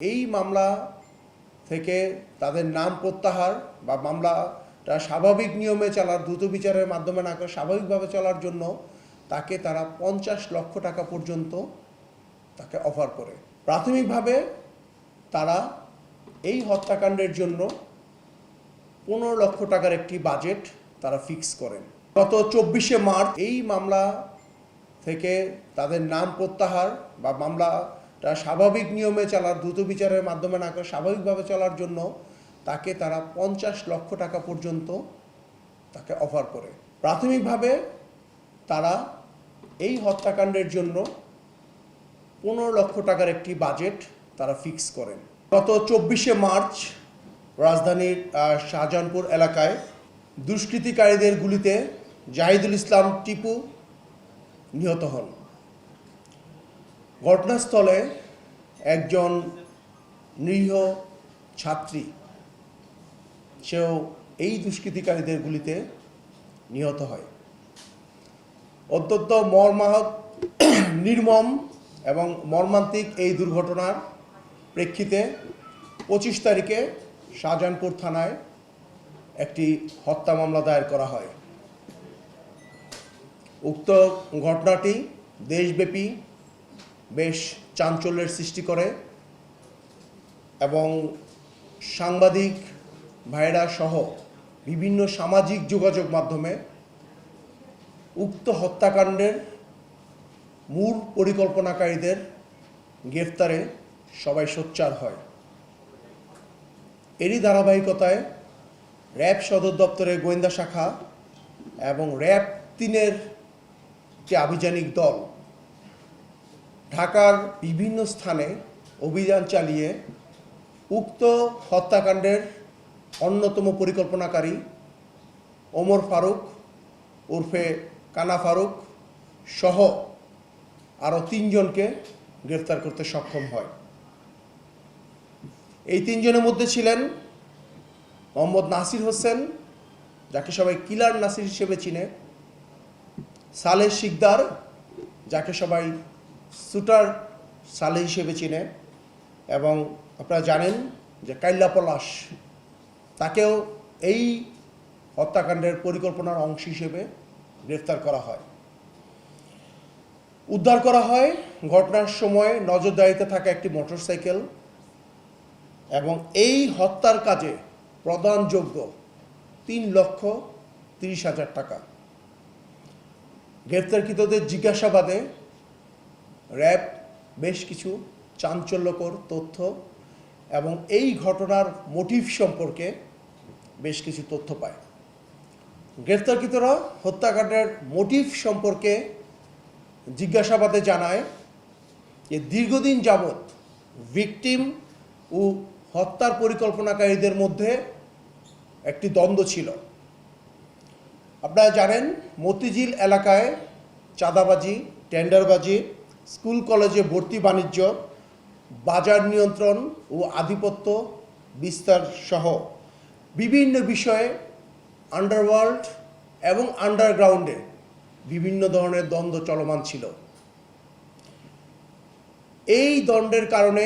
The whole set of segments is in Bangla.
এই মামলা থেকে তাদের নাম প্রত্যাহার বা মামলাটা স্বাভাবিক নিয়মে চলার, দ্রুত বিচারের মাধ্যমে না করে স্বাভাবিকভাবে চলার জন্য তাকে তারা 50 লক্ষ টাকা পর্যন্ত তাকে অফার করে। প্রাথমিকভাবে তারা এই হত্যাকাণ্ডের জন্য 15 লক্ষ টাকার একটি বাজেট তারা ফিক্স করেন। গত 24শে মার্চ এই মামলা থেকে তাদের নাম প্রত্যাহার বা মামলাটা স্বাভাবিক নিয়মে চলার, দ্রুত বিচারের মাধ্যমে না করে স্বাভাবিকভাবে চলার জন্য তাকে তারা 50 লক্ষ টাকা পর্যন্ত তাকে অফার করে। প্রাথমিকভাবে তারা এই হত্যাকাণ্ডের জন্য 15 লক্ষ টাকার একটি বাজেট তারা ফিক্স করেন। গত 24শে মার্চ রাজধানীর শাহজাহানপুর এলাকায় দুষ্কৃতিকারীদের গুলিতে জাহিদুল ইসলাম টিপু নিহত হন। ঘটনাস্থলে একজন নিরীহ ছাত্রী, সেও এই দুষ্কৃতিকারীদের গুলিতে নিহত হয়। অত্যন্ত মর্মাহত, নির্মম এবং মর্মান্তিক এই দুর্ঘটনার প্রেক্ষিতে 25 তারিখে শাহজাহানপুর থানায় একটি হত্যা মামলা দায়ের করা হয়। উক্ত ঘটনাটি দেশব্যাপী বেশ চাঞ্চল্যের সৃষ্টি করে এবং সাংবাদিক ভাইরা সহ বিভিন্ন সামাজিক যোগাযোগ মাধ্যমে উক্ত হত্যাকাণ্ডের মূল পরিকল্পনাকারীদের গ্রেফতারে সবাই সোচ্চার হয়। এরই ধারাবাহিকতায় র্যাব সদর দপ্তরের গোয়েন্দা শাখা এবং র্যাব 3-এর যে আভিযানিক দল ঢাকার বিভিন্ন স্থানে অভিযান চালিয়ে উক্ত হত্যাকাণ্ডের অন্যতম পরিকল্পনাকারী ওমর ফারুক ওরফে কানা ফারুক সহ আরও 3 জনকে গ্রেফতার করতে সক্ষম হয়। এই 3 জনের মধ্যে ছিলেন মোহাম্মদ নাসির হোসেন, যাকে সবাই কিলার নাসির হিসেবে চিনে, সালেহ শিকদার, যাকে সবাই শুটার সালেহ হিসেবে চিনে, এবং আপনারা জানেন যে কাইল্লা পলাশ, তাকেও এই হত্যাকাণ্ডের পরিকল্পনার অংশ হিসেবে গ্রেফতার করা হয়। উদ্ধার করা হয় ঘটনার সময় নজরদারিতে থাকা একটি মোটরসাইকেল এবং এই হত্যার কাজে প্রদানযোগ্য 3,30,000 টাকা। গ্রেফতারকৃতদের জিজ্ঞাসাবাদে র্যাব বেশ কিছু চাঞ্চল্যকর তথ্য এবং এই ঘটনার মোটিভ সম্পর্কে বেশ কিছু তথ্য পায়। গ্রেফতারকৃতরা হত্যাকাণ্ডের মোটিভ সম্পর্কে জিজ্ঞাসাবাদে জানায় যে দীর্ঘদিন যাবৎ ভিকটিম ও হত্যার পরিকল্পনাকারীদের মধ্যে একটি দ্বন্দ্ব ছিল। আপনারা জানেন মতিঝিল এলাকায় চাঁদাবাজি, টেন্ডারবাজি, স্কুল কলেজে ভর্তি বাণিজ্য, বাজার নিয়ন্ত্রণ ও আধিপত্য বিস্তার সহ বিভিন্ন বিষয়ে আন্ডারওয়ার্ল্ড এবং আন্ডারগ্রাউন্ডে বিভিন্ন ধরনের দ্বন্দ্ব চলমান ছিল। এই দ্বন্দ্বের কারণে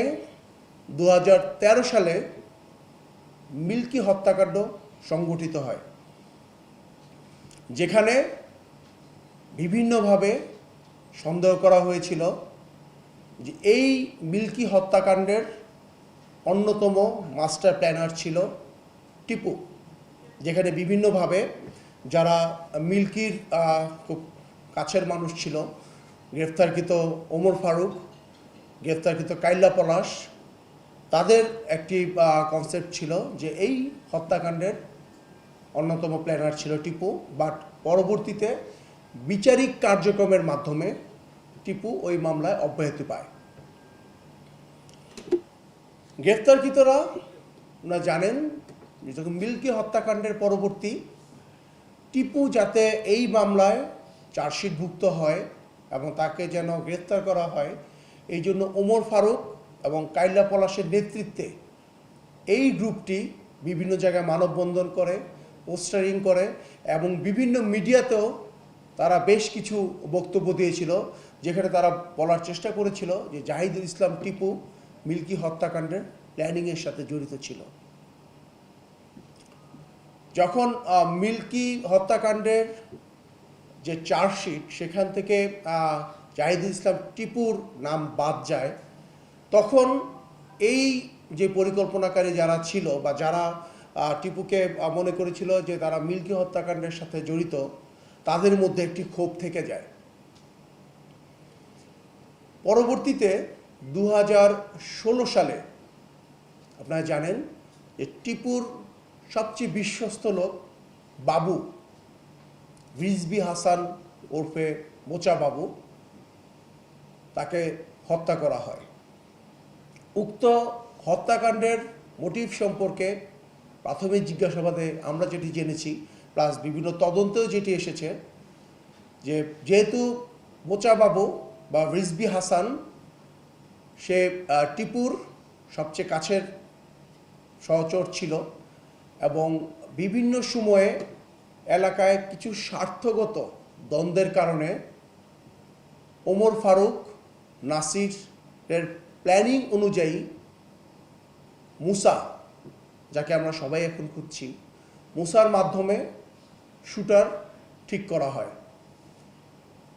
2013 সালে মিল্কি হত্যাকাণ্ড সংঘটিত হয়, যেখানে বিভিন্নভাবে সন্দেহ করা হয়েছিল যে এই মিল্কি হত্যাকাণ্ডের অন্যতম মাস্টার প্ল্যানার ছিল টিপু, যেখানে বিভিন্নভাবে যারা মিল্কির খুব কাছের মানুষ ছিল, গ্রেফতারকৃত ওমর ফারুক, গ্রেফতারকৃত কাইল্লা পলাশ, তাদের একটি কনসেপ্ট ছিল যে এই হত্যাকাণ্ডের অন্যতম প্ল্যানার ছিল টিপু। বাট পরবর্তীতে বিচারিক কার্যক্রমের মাধ্যমে টিপু ওই মামলায় অব্যাহতি পায়। গ্রেফতারকৃতরা আপনারা জানেন যে যখন মিল্কি হত্যাকাণ্ডের পরবর্তী টিপু যাতে এই মামলায় চার্জশিটভুক্ত হয় এবং তাকে যেন গ্রেফতার করা হয়, এই জন্য ওমর ফারুক এবং কাইল্লা পলাশের নেতৃত্বে এই গ্রুপটি বিভিন্ন জায়গায় মানববন্ধন করে, পোস্টারিং করে এবং বিভিন্ন মিডিয়াতেও তারা বেশ কিছু বক্তব্য দিয়েছিল, যেখানে তারা বলার চেষ্টা করেছিল যে জাহিদুল ইসলাম টিপু মিল্কি হত্যাকাণ্ডের প্ল্যানিংয়ের সাথে জড়িত ছিল। যখন মিল্কি হত্যাকাণ্ডের যে চার্জশিট সেখান থেকে জাহিদুল ইসলাম টিপুর নাম বাদ যায়, তখন এই যে পরিকল্পনাকারী যারা ছিল বা যারা টিপুকে মনে করেছিল যে তারা মিল্কি হত্যাকাণ্ডের সাথে জড়িত, তাদের মধ্যে একটি ক্ষোভ থেকে যায়। পরবর্তীতে 2016 সালে আপনারা জানেন যে টিপুর সবচেয়ে বিশ্বস্ত লোক বাবু, রিজভী হাসান ওরফে মোচা বাবু, তাকে হত্যা করা হয়। উক্ত হত্যাকাণ্ডের মোটিভ সম্পর্কে প্রাথমিক জিজ্ঞাসাবাদে আমরা যেটি জেনেছি, প্লাস বিভিন্ন তদন্তেও যেটি এসেছে, যে যেহেতু মোচা বাবু বা রিজভী হাসান সে টিপুর সবচেয়ে কাছের সহচর ছিল এবং বিভিন্ন সময়ে এলাকায় কিছু স্বার্থগত দ্বন্দ্বের কারণে ওমর ফারুক নাসিরের প্ল্যানিং অনুযায়ী মুসা, যাকে আমরা সবাই এখন খুঁজছি, মুসার মাধ্যমে শুটার ঠিক করা হয়।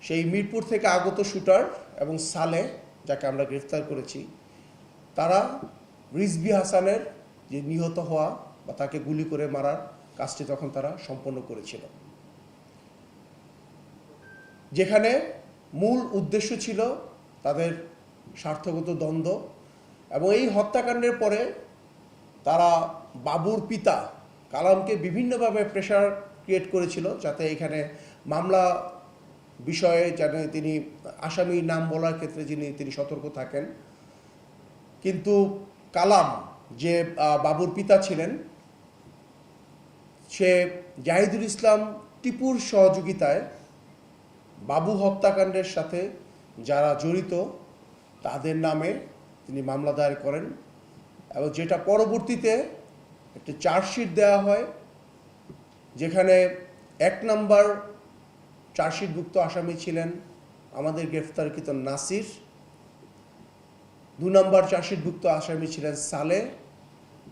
সেই মিরপুর থেকে আগত শুটার এবং সালে, যাকে আমরা গ্রেফতার করেছি, তারা রিজভী হাসানের যে নিহত হওয়া বা তাকে গুলি করে মারার কাজটি তখন তারা সম্পন্ন করেছিল, যেখানে মূল উদ্দেশ্য ছিল তাদের স্বার্থগত দ্বন্দ্ব। এবং এই হত্যাকাণ্ডের পরে তারা বাবুর পিতা কালামকে বিভিন্নভাবে প্রেশার ক্রিয়েট করেছিল যাতে এখানে মামলা বিষয়ে যেন তিনি আসামি নাম বলার ক্ষেত্রে তিনি সতর্ক থাকেন। কিন্তু কালাম, যে বাবুর পিতা ছিলেন, সে জাহিদুল ইসলাম টিপুর সহযোগিতায় বাবু হত্যাকাণ্ডের সাথে যারা জড়িত তাদের নামে তিনি মামলা দায়ের করেন এবং যেটা পরবর্তীতে একটি চার্জশিট দেওয়া হয়, যেখানে 1 নম্বর চার্জশিটভুক্ত আসামি ছিলেন আমাদের গ্রেফতারকৃত নাসির, 2 নম্বর চার্জশিটভুক্ত আসামি ছিলেন সালে,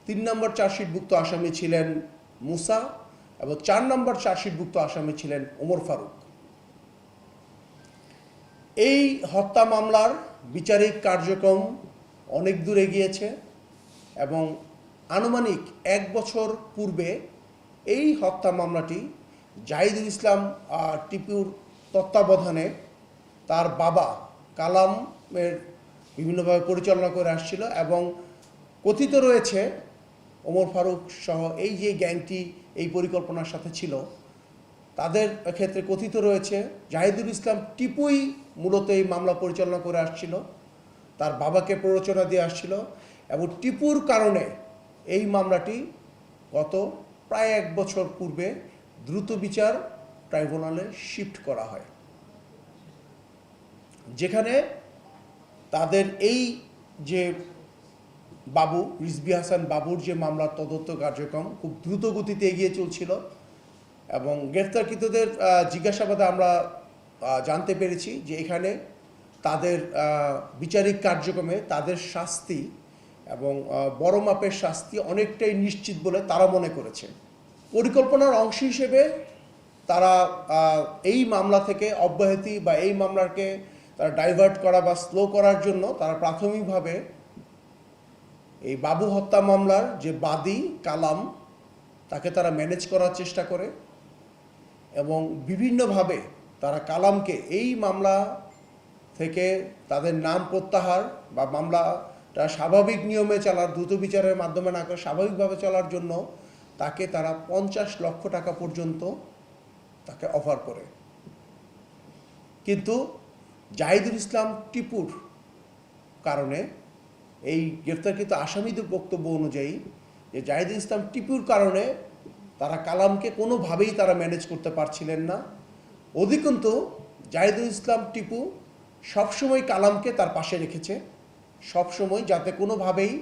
3 নম্বর চার্জশিটভুক্ত আসামি ছিলেন মুসা এবং 4 নম্বর চার্জশিটভুক্ত আসামি ছিলেন ওমর ফারুক। এই হত্যা মামলার বিচারিক কার্যক্রম অনেক দূর এগিয়েছে এবং আনুমানিক 1 বছর পূর্বে এই হত্যা মামলাটি জাহিদুল ইসলাম টিপুর তত্ত্বাবধানে তার বাবা কালামের বিভিন্নভাবে পরিচালনা করে আসছিল এবং কথিত রয়েছে ওমর ফারুক সহ এই যে গ্যাংটি এই পরিকল্পনার সাথে ছিল, তাদের ক্ষেত্রে কথিত রয়েছে জাহিদুল ইসলাম টিপুই মূলত এই মামলা পরিচালনা করে আসছিল, তার বাবাকে প্ররোচনা দিয়ে আসছিল এবং টিপুর কারণে এই মামলাটি গত প্রায় 1 বছর পূর্বে দ্রুত বিচার ট্রাইব্যুনালে শিফট করা হয়, যেখানে তাদের এই যে বাবু রিজভী হাসান বাবুর যে মামলার তদন্ত কার্যক্রম খুব দ্রুত গতিতে এগিয়ে চলছিল এবং গ্রেফতারকৃতদের জিজ্ঞাসাবাদে আমরা জানতে পেরেছি যে এখানে তাদের বিচারিক কার্যক্রমে তাদের শাস্তি এবং বড় মাপের শাস্তি অনেকটাই নিশ্চিত বলে তারা মনে করেছে। পরিকল্পনার অংশ হিসেবে তারা এই মামলা থেকে অব্যাহতি বা এই মামলাকে তারা ডাইভার্ট করা বা স্লো করার জন্য তারা প্রাথমিকভাবে এই বাবু হত্যা মামলার যে বাদী কালাম, তাকে তারা ম্যানেজ করার চেষ্টা করে এবং বিভিন্নভাবে তারা কালামকে এই মামলা থেকে তাদের নাম প্রত্যাহার বা মামলাটা স্বাভাবিক নিয়মে চলার, দ্রুত বিচারের মাধ্যমে না করে স্বাভাবিকভাবে চলার জন্য তাকে তারা 50 লক্ষ টাকা পর্যন্ত তাকে অফার করে। কিন্তু জাহিদুল ইসলাম টিপুর কারণে এই গ্রেফতারকৃত আসামিদের বক্তব্য অনুযায়ী যে জাহিদুল ইসলাম টিপুর কারণে তারা কালামকে কোনোভাবেই তারা ম্যানেজ করতে পারছিলেন না। অধিকন্তু জাহিদুল ইসলাম টিপু সবসময় কালামকে তার পাশে রেখেছে, সবসময়, যাতে কোনোভাবেই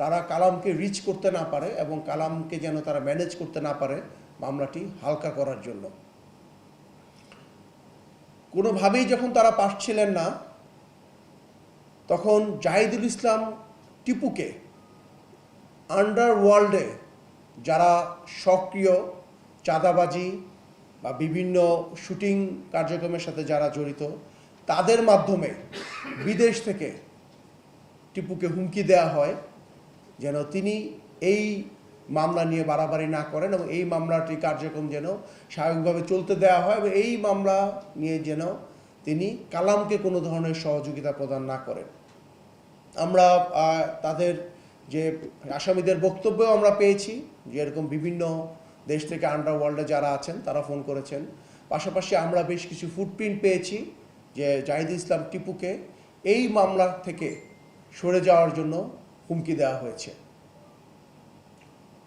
তারা কালামকে রিচ করতে না পারে এবং কালামকে যেন তারা ম্যানেজ করতে না পারে মামলাটি হালকা করার জন্য। কোনোভাবেই যখন তারা পারছিলেন না, তখন জাহিদুল ইসলাম টিপুকে আন্ডারওয়ার্ল্ডে যারা সক্রিয় চাঁদাবাজি বা বিভিন্ন শুটিং কার্যক্রমের সাথে যারা জড়িত তাদের মাধ্যমে বিদেশ থেকে টিপুকে হুমকি দেওয়া হয় যেন তিনি এই মামলা নিয়ে বাড়াবাড়ি না করেন এবং এই মামলাটি কার্যক্রম যেন স্বাভাবিকভাবে চলতে দেওয়া হয় এবং এই মামলা নিয়ে যেন তিনি কালামকে কোনো ধরনের সহযোগিতা প্রদান না করেন। আমরা তাদের যে আসামিদের বক্তব্যও আমরা পেয়েছি যে এরকম বিভিন্ন দেশ থেকে আন্ডারওয়ার্ল্ডে যারা আছেন তারা ফোন করেছেন। পাশাপাশি আমরা বেশ কিছু ফুটপ্রিন্ট পেয়েছি যে জাহিদুল ইসলাম টিপুকে এই মামলা থেকে সরে যাওয়ার জন্য হুমকি দেওয়া হয়েছে।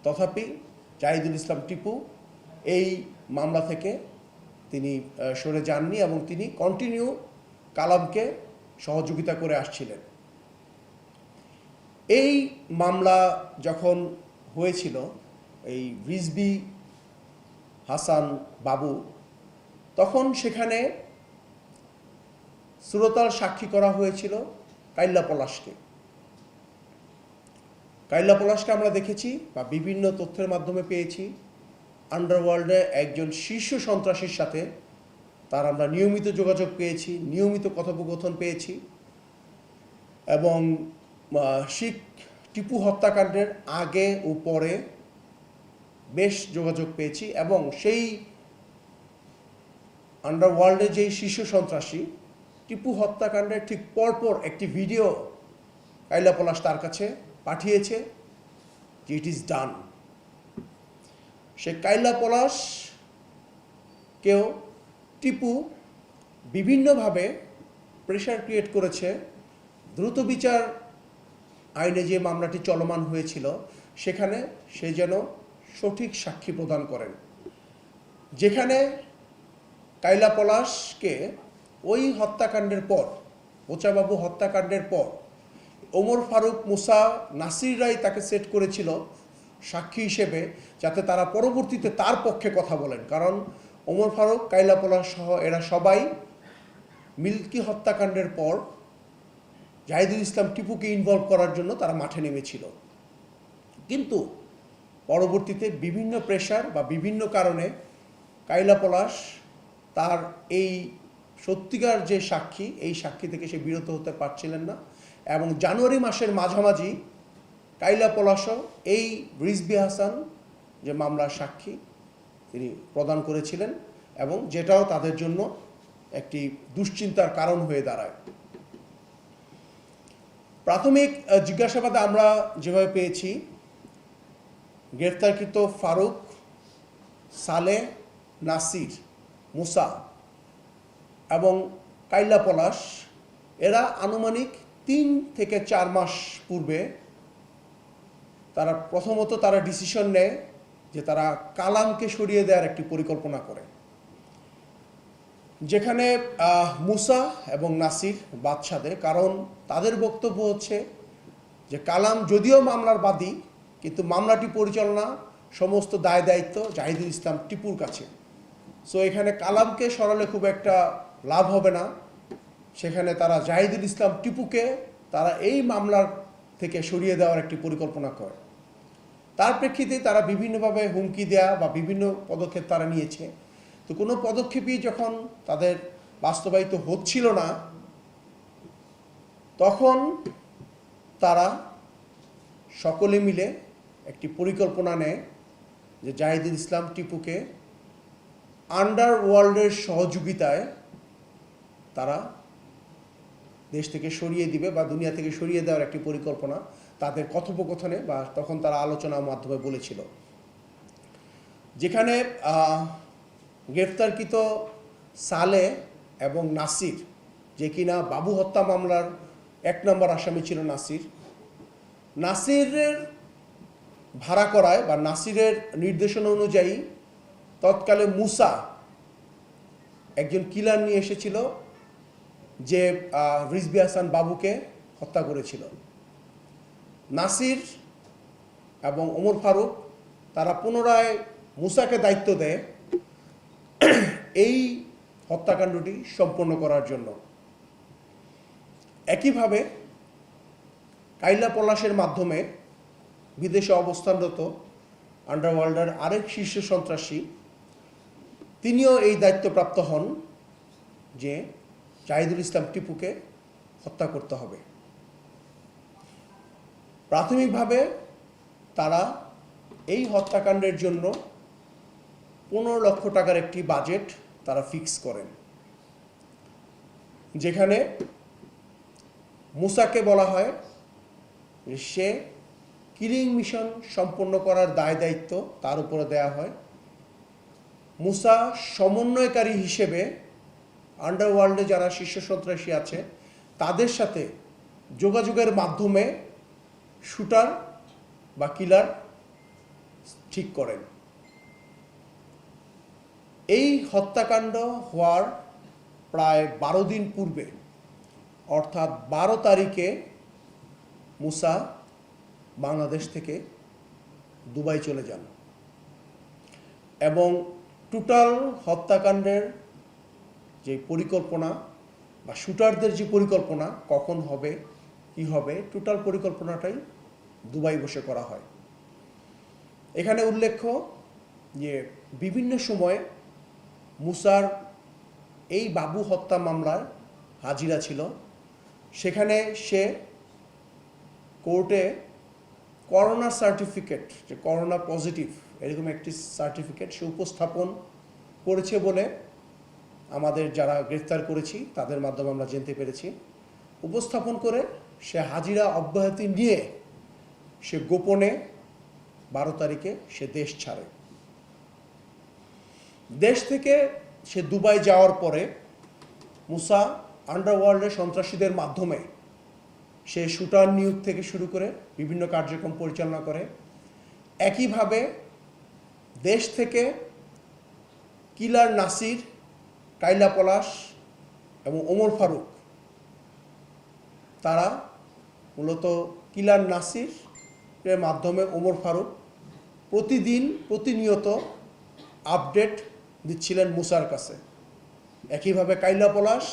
তথাপি জাহিদুল ইসলাম টিপু এই মামলা থেকে তিনি সরে যাননি এবং তিনি কন্টিনিউ কালামকে সহযোগিতা করে আসছিলেন। এই মামলা যখন হয়েছিল এই রিজভী হাসান বাবু, তখন সেখানে সুরতাল সাক্ষী করা হয়েছিল কাইল্লা পলাশকে। কাইল্লা পলাশকে আমরা দেখেছি বা বিভিন্ন তথ্যের মাধ্যমে পেয়েছি আন্ডারওয়ার্ল্ডে একজন শীর্ষ সন্ত্রাসীর সাথে তার আমরা নিয়মিত যোগাযোগ পেয়েছি, নিয়মিত কথোপকথন পেয়েছি এবং শিখ টিপু হত্যাকাণ্ডের আগে ও পরে বেশ যোগাযোগ পেয়েছি এবং সেই আন্ডারওয়ার্ল্ডে যেই শীর্ষ সন্ত্রাসী টিপু হত্যাকাণ্ডের ঠিক পরপর একটি ভিডিও কাইল্লা পলাশ তার কাছে পাঠিয়েছে যে ইট ইজ ডান। সে কাইল্লা পলাশকেও টিপু বিভিন্নভাবে প্রেশার ক্রিয়েট করেছে দ্রুত বিচার আইনে যে মামলাটি চলমান হয়েছিল সেখানে সে যেন সঠিক সাক্ষী প্রদান করেন। যেখানে কাইল্লা পলাশকে ওই হত্যাকাণ্ডের পর, বোচাবাবু হত্যাকাণ্ডের পর ওমর ফারুক, মুসা, নাসিররাই তাকে সেট করেছিল সাক্ষী হিসেবে যাতে তারা পরবর্তীতে তার পক্ষে কথা বলেন। কারণ ওমর ফারুক, কাইল্লা পলাশ সহ এরা সবাই মিল্কি হত্যাকাণ্ডের পর জাহিদুল ইসলাম টিপুকে ইনভলভ করার জন্য তারা মাঠে নেমেছিল। কিন্তু পরবর্তীতে বিভিন্ন প্রেশার বা বিভিন্ন কারণে কাইল্লা পলাশ তার এই সত্যিকার যে সাক্ষী, এই সাক্ষী থেকে সে বিরত হতে পারছিলেন না এবং জানুয়ারি মাসের মাঝামাঝি কাইল্লা পলাশও এই রিজভী হাসান যে মামলার সাক্ষী তিনি প্রদান করেছিলেন এবং যেটাও তাদের জন্য একটি দুশ্চিন্তার কারণ হয়ে দাঁড়ায়। প্রাথমিক জিজ্ঞাসাবাদে আমরা যেভাবে পেয়েছি গ্রেফতারকৃত ফারুক, সালেহ, নাসির, মুসা এবং কাইল্লা পলাশ এরা আনুমানিক 3 থেকে 4 মাস পূর্বে তারা প্রথমত তারা ডিসিশন নেয় যে তারা কালামকে সরিয়ে দেওয়ার একটি পরিকল্পনা করে, যেখানে মুসা এবং নাসির বাদশা দেয়। কারণ তাদের বক্তব্য হচ্ছে যে কালাম যদিও মামলার বাদী কিন্তু মামলাটি পরিচালনা সমস্ত দায় দায়িত্ব জাহিদুল ইসলাম টিপুর কাছে। সো এখানে কালামকে সরালে খুব একটা লাভ হবে না, সেখানে তারা জাহিদুল ইসলাম টিপুকে তারা এই মামলার থেকে সরিয়ে দেওয়ার একটি পরিকল্পনা করে। তার প্রেক্ষিতে তারা বিভিন্নভাবে হুমকি দেয়া বা বিভিন্ন পদক্ষেপ তারা নিয়েছে। তো কোনো পদক্ষেপই যখন তাদের বাস্তবায়িত হচ্ছিল না তখন তারা সকলে মিলে একটি পরিকল্পনা নেয় যে জাহিদুল ইসলাম টিপুকে আন্ডারওয়ার্ল্ডের সহযোগিতায় তারা দেশ থেকে সরিয়ে দিবে বা দুনিয়া থেকে সরিয়ে দেওয়ার একটি পরিকল্পনা তাদের কথোপকথনে বা তখন তারা আলোচনার মাধ্যমে বলেছিল। যেখানে গ্রেফতারকৃত সালেহ এবং নাসির, যে কিনা বাবু হত্যা মামলার 1 নম্বর আসামি ছিল নাসিরের ভাড়া করায় বা নাসিরের নির্দেশনা অনুযায়ী তৎকালে মুসা একজন কিলার নিয়ে এসেছিল যে রিজভী হাসান বাবুকে হত্যা করেছিল। নাসির এবং ওমর ফারুক তারা পুনরায় মুসাকে দায়িত্ব দেয় এই হত্যাকাণ্ডটি সম্পন্ন করার জন্য। একইভাবে কাইলা পলাশের মাধ্যমে বিদেশে অবস্থানরত আন্ডারওয়ার্ল্ডের আরেক শীর্ষ সন্ত্রাসী তিনিও এই দায়িত্বপ্রাপ্ত হন যে জাহিদুল ইসলাম টিপুকে হত্যা করতে হবে। প্রাথমিকভাবে তারা এই হত্যাকাণ্ডের জন্য 15 লক্ষ টাকার একটি বাজেট তারা ফিক্স করেন, যেখানে মুসাকে বলা হয় যে সে কিলিং মিশন সম্পন্ন করার দায় দায়িত্ব তার উপরে দেয়া হয়। মুসা সমন্বয়কারী হিসেবে আন্ডারওয়ার্ল্ডে যারা শীর্ষ সন্ত্রাসী আছে তাদের সাথে যোগাযোগের মাধ্যমে শুটার বা কিলার ঠিক করেন। এই হত্যাকাণ্ড হওয়ার প্রায় 12 দিন পূর্বে অর্থাৎ 12 তারিখে মুসা বাংলাদেশ থেকে দুবাই চলে যান এবং টোটাল হত্যাকাণ্ডের যে পরিকল্পনা বা শুটারদের যে পরিকল্পনা কখন হবে কি হবে টোটাল পরিকল্পনাটাই দুবাই বসে করা হয়। এখানে উল্লেখ্য যে বিভিন্ন সময়ে মুসার এই বাবু হত্যা মামলার হাজিরা ছিল, সেখানে সে কোর্টে করোনা সার্টিফিকেট, যে করোনা পজিটিভ এরকম একটি সার্টিফিকেট সে উপস্থাপন করেছে বলে আমাদের যারা গ্রেফতার করেছি তাদের মাধ্যমে আমরা জানতে পেরেছি। উপস্থাপন করে সে হাজিরা অব্যাহতি নিয়ে সে গোপনে 12 তারিখে সে দেশ ছাড়ে। দেশ থেকে সে দুবাই যাওয়ার পরে মুসা আন্ডারওয়ার্ল্ডের সন্ত্রাসীদের মাধ্যমে সে শুটার নিয়োগ থেকে শুরু করে বিভিন্ন কার্যক্রম পরিচালনা করে। একইভাবে দেশ থেকে কিলার নাসির, কাইলা পলাশ এবং ওমর ফারুক তারা মূলত কিলার নাসিরের মাধ্যমে ওমর ফারুক প্রতিনিয়ত আপডেট দিচ্ছিলেন মুসার কাছে। একইভাবে কাইলা পলাশ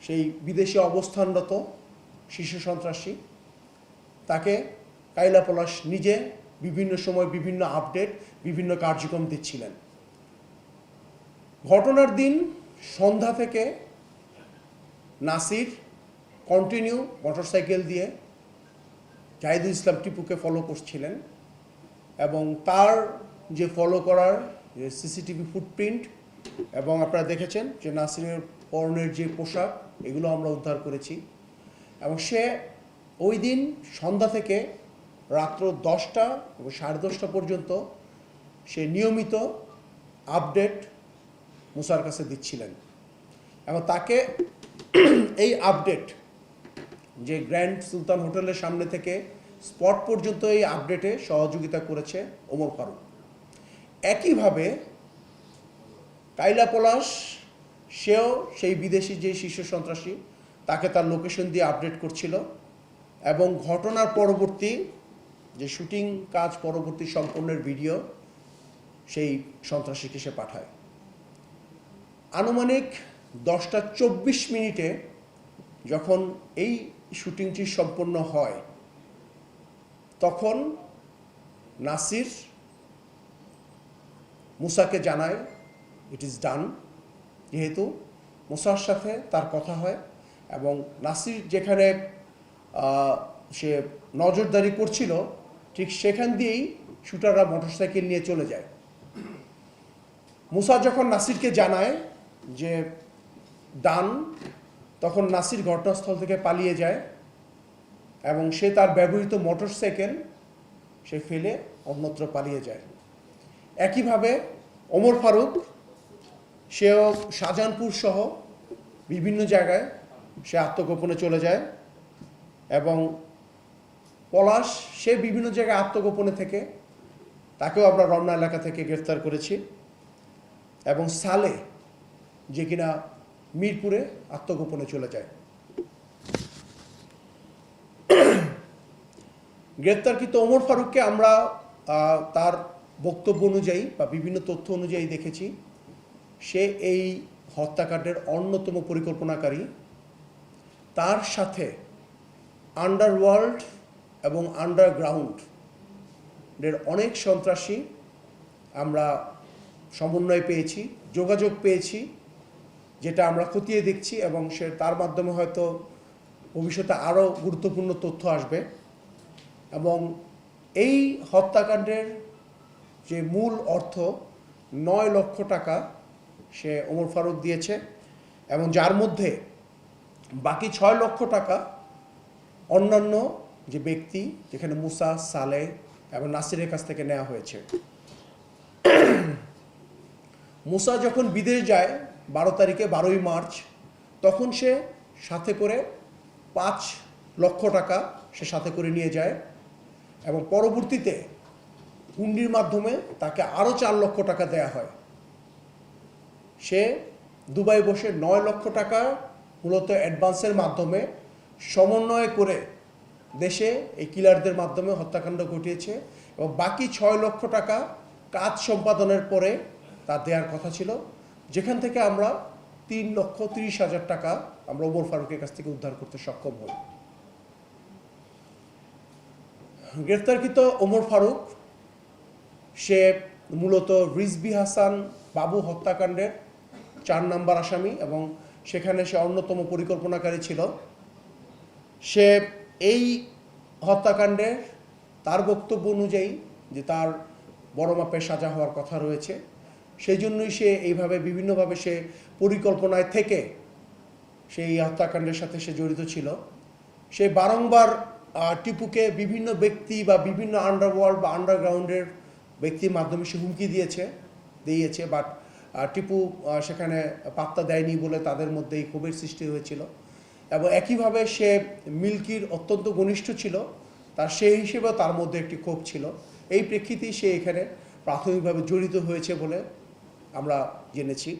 সেই বিদেশে অবস্থানরত শীর্ষ সন্ত্রাসী, তাকে কাইলা পলাশ নিজে বিভিন্ন সময় বিভিন্ন আপডেট বিভিন্ন কার্যক্রম দিচ্ছিলেন। ঘটনার দিন সন্ধ্যা থেকে নাসির কন্টিনিউ মোটরসাইকেল দিয়ে জাহিদুল ইসলাম টিপুকে ফলো করছিলেন এবং তার যে ফলো করার যে সিসিটিভি ফুটপ্রিন্ট এবং আপনারা দেখেছেন যে নাসিরের পরনের যে পোশাক এগুলো আমরা উদ্ধার করেছি এবং সে ওই দিন সন্ধ্যা থেকে রাত্র 10টা এবং 10:30 পর্যন্ত সে নিয়মিত আপডেট মুসার কাছে দিচ্ছিলেন এবং তাকে এই আপডেট যে গ্র্যান্ড সুলতান হোটেলের সামনে থেকে স্পট পর্যন্ত এই আপডেটে সহযোগিতা করেছে ওমর ফারুক। একইভাবে কাইলা পলাশ সেও সেই বিদেশি যে শীর্ষ সন্ত্রাসী তাকে তার লোকেশন দিয়ে আপডেট করছিল এবং ঘটনার পরবর্তী যে শুটিং কাজ পরবর্তী সম্পূর্ণের ভিডিও সেই সন্ত্রাসীকে সে পাঠায়। আনুমানিক 10:24 যখন এই শুটিংটি সম্পন্ন হয় তখন নাসির মুসাকে জানায় ইট ইজ ডান, যেহেতু মুসার সাথে তার কথা হয় এবং নাসির যেখানে সে নজরদারি করছিল ঠিক সেখান দিয়েই শুটাররা মোটরসাইকেল নিয়ে চলে যায়। মুসা যখন নাসিরকে জানায় যে ডান, তখন নাসির ঘটনাস্থল থেকে পালিয়ে যায় এবং সে তার ব্যবহৃত মোটরসাইকেল সে ফেলে অন্যত্র পালিয়ে যায়। একইভাবে ওমর ফারুক সেও শাহজাহানপুর সহ বিভিন্ন জায়গায় সে আত্মগোপনে চলে যায় এবং পলাশ সে বিভিন্ন জায়গায় আত্মগোপনে থেকে তাকেও আমরা রমনা এলাকা থেকে গ্রেফতার করেছি এবং সালে যে কিনা মিরপুরে আত্মগোপনে চলে যায়। গ্রেফতারকৃত ওমর ফারুককে আমরা তার বক্তব্য অনুযায়ী বা বিভিন্ন তথ্য অনুযায়ী দেখেছি সে এই হত্যাকাণ্ডের অন্যতম পরিকল্পনাকারী। তার সাথে আন্ডারওয়ার্ল্ড এবং আন্ডারগ্রাউন্ডের অনেক সন্ত্রাসী আমরা সমন্বয় পেয়েছি, যোগাযোগ পেয়েছি, যেটা আমরা খতিয়ে দেখছি এবং তার মাধ্যমে হয়তো ভবিষ্যতে আরও গুরুত্বপূর্ণ তথ্য আসবে। এবং এই হত্যাকাণ্ডের যে মূল অর্থ 9 লক্ষ টাকা সে ওমর ফারুক দিয়েছে এবং যার মধ্যে বাকি 6 লক্ষ টাকা অন্যান্য যে ব্যক্তি, যেখানে মুসা, সালেহ এবং নাসিরের কাছ থেকে নেওয়া হয়েছে। মুসা যখন বিদেশ যায় 12 তারিখে, 12ই মার্চ, তখন সে সাথে করে 5 লক্ষ টাকা সে সাথে করে নিয়ে যায় এবং পরবর্তীতে হুন্ডির মাধ্যমে তাকে আরও 4 লক্ষ টাকা দেয়া হয়। সে দুবাই বসে 9 লক্ষ টাকা মূলত অ্যাডভান্সের মাধ্যমে সমন্বয় করে দেশে এই কিলারদের মাধ্যমে হত্যাকাণ্ড ঘটিয়েছে এবং বাকি 6 লক্ষ টাকা কাজ সম্পাদনের পরে তার দেওয়ার কথা ছিল, যেখান থেকে আমরা 3,30,000 টাকা আমরা ওমর ফারুকের কাছ থেকে উদ্ধার করতে সক্ষম হই। গ্রেফতারকৃত ওমর ফারুক সে মূলত রিজভী হাসান বাবু হত্যাকাণ্ডের 4 নম্বর আসামি এবং সেখানে সে অন্যতম পরিকল্পনাকারী ছিল। সে এই হত্যাকাণ্ডে তার বক্তব্য অনুযায়ী যে তার বড় মাপের সাজা হওয়ার কথা রয়েছে, সেই জন্যই সে এইভাবে বিভিন্নভাবে সে পরিকল্পনায় থেকে সেই হত্যাকাণ্ডের সাথে সে জড়িত ছিল। সে বারংবার টিপুকে বিভিন্ন ব্যক্তি বা বিভিন্ন আন্ডারওয়ার্ল্ড বা আন্ডারগ্রাউন্ডের ব্যক্তির মাধ্যমে সে হুমকি দিয়েছে, বাট টিপু সেখানে পাত্তা দেয়নি বলে তাদের মধ্যেই ক্ষোভের সৃষ্টি হয়েছিল। এবং একইভাবে সে মিল্কির অত্যন্ত ঘনিষ্ঠ ছিল, তার সেই হিসেবেও তার মধ্যে একটি ক্ষোভ ছিল। এই প্রেক্ষিতেই সে এখানে প্রাথমিকভাবে জড়িত হয়েছে বলে আমরা জেনেছি।